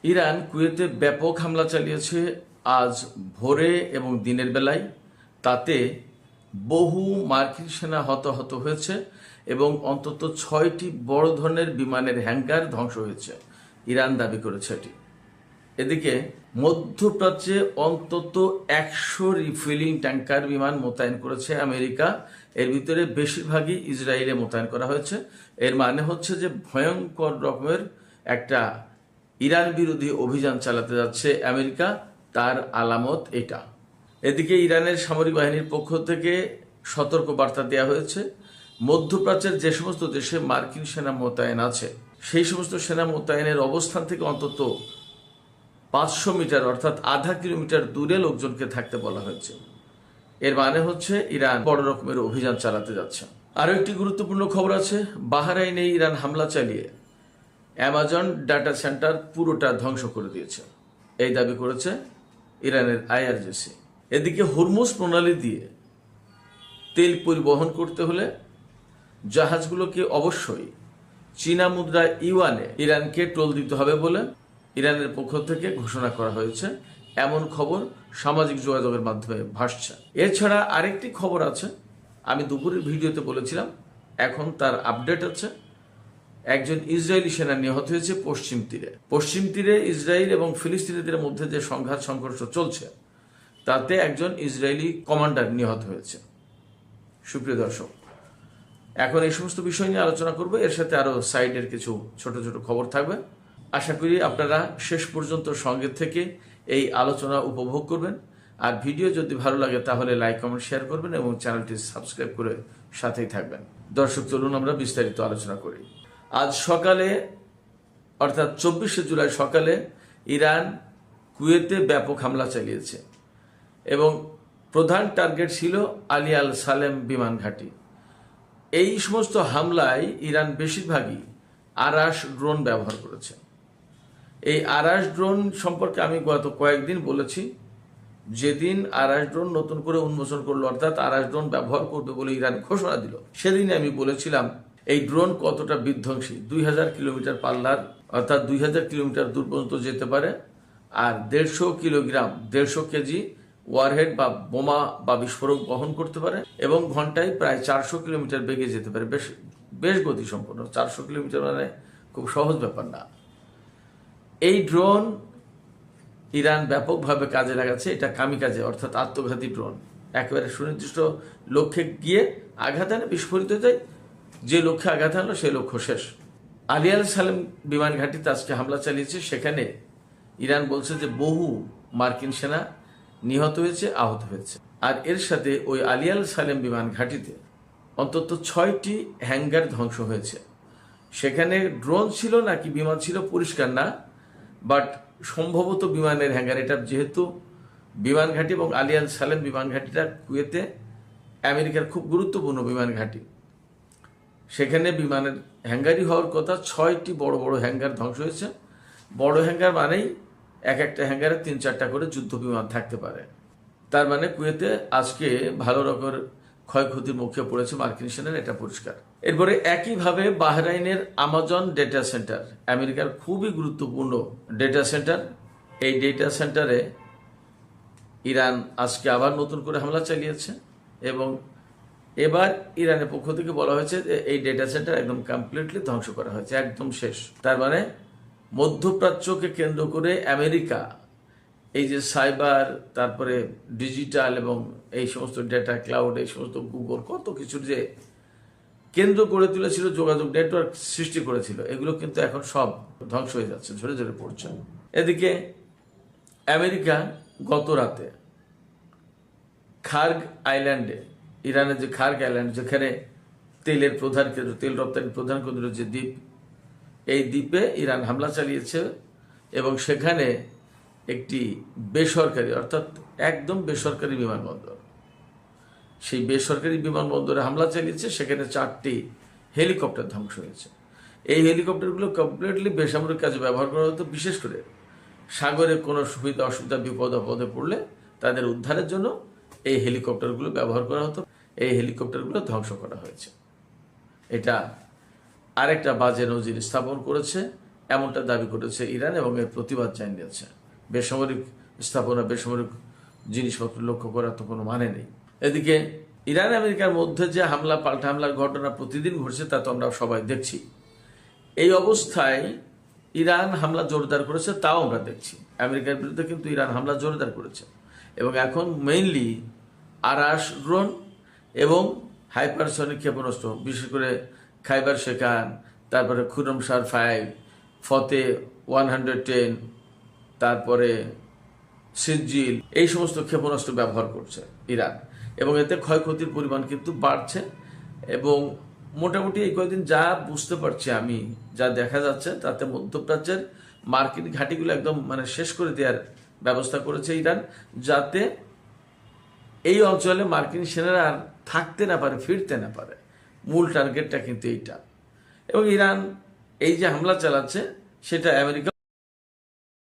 Iran কুয়েতে ব্যাপক হামলা চালিয়েছে আজ ভোরে এবং দিনের বেলায়। তাতে বহু মার্কিন সেনা হতাহত হয়েছে এবং অন্তত 6টি বড় ধরনের বিমানের হ্যাঙ্গার ধ্বংস হয়েছে, ইরান দাবি করেছে এটি। এদিকে মধ্যপ্রাচ্যে অন্তত 100 রিফিলিং ট্যাঙ্কার বিমান মোতায়েন করেছে আমেরিকা। এর ভিতরে বেশিরভাগই ইসরায়েলে মোতায়েন করা হয়েছে। এর মানে হচ্ছে যে ভয়ঙ্কর রকমের একটা ইরান বিরোধী অভিযান চালাতে যাচ্ছে আমেরিকা, তার আলামত এটা। এদিকে ইরানের সামরিক বাহিনীর পক্ষ থেকে সতর্ক বার্তা দেওয়া হয়েছে, মধ্যপ্রাচ্যের যে সমস্ত দেশে মার্কিন সেনা মোতায়েন আছে সেই সমস্ত সেনা মোতায়েনের অবস্থান থেকে অন্তত 500 মিটার অর্থাৎ আধা কিলোমিটার দূরে লোকজনকে থাকতে বলা হয়েছে। এর মানে হচ্ছে ইরান বড় রকমের অভিযান চালাতে যাচ্ছে। আরও একটি গুরুত্বপূর্ণ খবর আছে, বাহরাইনে ইরান হামলা চালিয়ে অ্যামাজন ডাটা সেন্টার পুরোটা ধ্বংস করে দিয়েছে, এই দাবি করেছে ইরানের আইআরজিসি। এদিকে হরমুজ প্রণালী দিয়ে তেল পরিবহন করতে হলে জাহাজগুলোকে অবশ্যই চীনা মুদ্রা ইউয়ানে ইরানকে টোল দিতে হবে বলে ইরানের পক্ষ থেকে ঘোষণা করা হয়েছে, এমন খবর সামাজিক যোগাযোগের মাধ্যমে ভাসছে। এছাড়া আরেকটি খবর আছে, আমি দুপুরের ভিডিওতে বলেছিলাম, এখন তার আপডেট আছে। একজন ইসরায়েলি সেনা নিহত হয়েছে পশ্চিম তীরে ইসরায়েল এবং ফিলিস্তিনিদের মধ্যে যে সংঘাত সংঘর্ষ চলছে তাতে একজন ইসরায়েলি কমান্ডার নিহত হয়েছে। সুপ্রিয় দর্শক, এখন এই সমস্ত বিষয় নিয়ে আলোচনা করব, এর সাথে আরো সাইডের কিছু ছোট ছোট খবর থাকবে। আশা করি আপনারা শেষ পর্যন্ত সঙ্গে থেকে এই আলোচনা উপভোগ করবেন। আর ভিডিও যদি ভালো লাগে তাহলে লাইক কমেন্ট শেয়ার করবেন এবং চ্যানেলটি সাবস্ক্রাইব করে সাথেই থাকবেন। দর্শক, চলুন আমরা বিস্তারিত আলোচনা করি। আজ সকালে অর্থাৎ 24শে জুলাই সকালে ইরান কুয়েতে ব্যাপক হামলা চালিয়েছে এবং প্রধান টার্গেট ছিল আলী আল সালেম বিমান ঘাঁটি। এই সমস্ত হামলায় ইরান বেশিরভাগই আরাস ড্রোন ব্যবহার করেছে। এই আরাস ড্রোন সম্পর্কে আমি গত কয়েকদিন বলেছি, যেদিন আরাস ড্রোন নতুন করে উন্মোচন করলো অর্থাৎ আরাস ড্রোন ব্যবহার করবে বলে ইরান ঘোষণা দিল, সেদিনে আমি বলেছিলাম এই ড্রোন কতটা বিধ্বংসী। 2000 কিলোমিটার পাল্লার অর্থাৎ 2000 কিলোমিটার দূর পর্যন্ত যেতে পারে, আর 150 কেজি ওয়ারহেড বা বোমা বা বিস্ফোরক বহন করতে পারে এবং ঘন্টায় প্রায় 400 কিলোমিটার বেগে যেতে পারে। বেশ গতিসম্পন্ন। 400 কিলোমিটার মানে খুব সহজ ব্যাপার না। এই ড্রোন ইরান ব্যাপকভাবে কাজে লাগাচ্ছে। এটা কামিকাজে অর্থাৎ আত্মঘাতী ড্রোন, একেবারে সুনির্দিষ্ট লক্ষ্যে গিয়ে আঘাত আনে, বিস্ফোরিত যায়, যে লক্ষ্যে আঘাত আনলো সেই লক্ষ্য শেষ। আলী আল সালেম বিমান ঘাঁটিতে আজকে হামলা চালিয়েছে, সেখানে ইরান বলছে যে বহু মার্কিন সেনা নিহত হয়েছে, আহত হয়েছে। আর এর সাথে ওই আলী আল সালেম বিমান ঘাঁটিতে অন্তত 6টি হ্যাঙ্গার ধ্বংস হয়েছে। সেখানে ড্রোন ছিল নাকি বিমান ছিল পরিষ্কার না, বাট সম্ভবত বিমানের হ্যাঙ্গার। এটা যেহেতু বিমান ঘাঁটি এবং আলী আল সালেম বিমান ঘাঁটিটা কুয়েতে আমেরিকার খুব গুরুত্বপূর্ণ বিমান ঘাঁটি, সেখানে বিমানের হ্যাঙ্গারই হওয়ার কথা। 6টি বড় বড় হ্যাঙ্গার ধ্বংস হয়েছে। বড় হ্যাঙ্গার মানেই এক একটা হ্যাঙ্গারে 3-4টা করে যুদ্ধ বিমান থাকতে পারে। তার মানে কুয়েতে আজকে ভালো রকমের ক্ষয়ক্ষতির মুখে পড়েছে মার্কিন সেনার, এটা পরিষ্কার। এরপরে একইভাবে বাহরাইনের আমাজন ডেটা সেন্টার, আমেরিকার খুবই গুরুত্বপূর্ণ ডেটা সেন্টার, এই ডেটা সেন্টারে ইরান আজকে আবার নতুন করে হামলা চালিয়েছে এবং এবার ইরানের পক্ষ থেকে বলা হয়েছে যে এই ডেটা সেন্টার একদম কমপ্লিটলি ধ্বংস করা হয়েছে, একদম শেষ। তার মানে মধ্যপ্রাচ্যকে কেন্দ্র করে আমেরিকা এই যে সাইবার, তারপরে ডিজিটাল এবং এই সমস্ত ডেটা ক্লাউড, এই সমস্ত গুগল, কত কিছুর যে কেন্দ্র করে তুলেছিল, যোগাযোগ নেটওয়ার্ক সৃষ্টি করেছিল, এগুলো কিন্তু এখন সব ধ্বংস হয়ে যাচ্ছে, ঝরে ঝরে পড়ছে। এদিকে আমেরিকা গত রাতে খার্গ আইল্যান্ডে, ইরানের যে খার্গ আইল্যান্ড, যেখানে তেলের প্রধান কেন্দ্র, তেল রপ্তানির প্রধান কেন্দ্র যে দ্বীপ, এই দ্বীপে ইরান হামলা চালিয়েছে এবং সেখানে একটি বেসরকারি অর্থাৎ একদম বেসরকারি বিমানবন্দর, সেই বেসরকারি বিমানবন্দরে হামলা চালিয়েছে। সেখানে 4টি হেলিকপ্টার ধ্বংস হয়েছে। এই হেলিকপ্টারগুলো কমপ্লিটলি বেসামরিক কাজে ব্যবহার করা হতো, বিশেষ করে সাগরে কোনো সুবিধা অসুবিধা বিপদ আপদে পড়লে তাদের উদ্ধারের জন্য এই হেলিকপ্টারগুলো ব্যবহার করা হতো। এই হেলিকপ্টারগুলো ধ্বংস করা হয়েছে। এটা আরেকটা বাজে নজির স্থাপন করেছে এমনটা দাবি করেছে ইরান এবং এর প্রতিবাদ জানিয়েছে। বেসামরিক স্থাপনা, বেসামরিক জিনিসপত্র লক্ষ্য করার তো কোনো মানে নেই। এদিকে ইরান আমেরিকার মধ্যে যে হামলা পাল্টা হামলার ঘটনা প্রতিদিন ঘটছে তা তো আমরা সবাই দেখছি। এই অবস্থায় ইরান হামলা জোরদার করেছে, তাও আমরা দেখছি। আমেরিকার বিরুদ্ধে কিন্তু ইরান হামলা জোরদার করেছে এবং এখন মেইনলি আরাস ড্রোন এবং হাইপারসনিক ক্ষেপণাস্ত্র, বিশেষ করে খাইবার শেখান, তারপরে খুরমসার 5, ফতে 110, তারপরে সিজিল, এই সমস্ত ক্ষেপণাস্ত্র ব্যবহার করছে ইরান এবং এতে ক্ষয়ক্ষতির পরিমাণ কিন্তু বাড়ছে। এবং মোটামুটি এই কয়েকদিন যা বুঝতে পারছি আমি, যা দেখা যাচ্ছে তাতে মধ্যপ্রাচ্যের মার্কিন ঘাঁটিগুলো একদম শেষ করে দেওয়ার ব্যবস্থা করেছে ইরান, যাতে এই অঞ্চলে মার্কিন সেনারা আর থাকতে না পারে, ফিরতে না পারে। মূল টার্গেটটা কিন্তু এইটা। এবং ইরান এই যে হামলা চালাচ্ছে সেটা আমেরিকা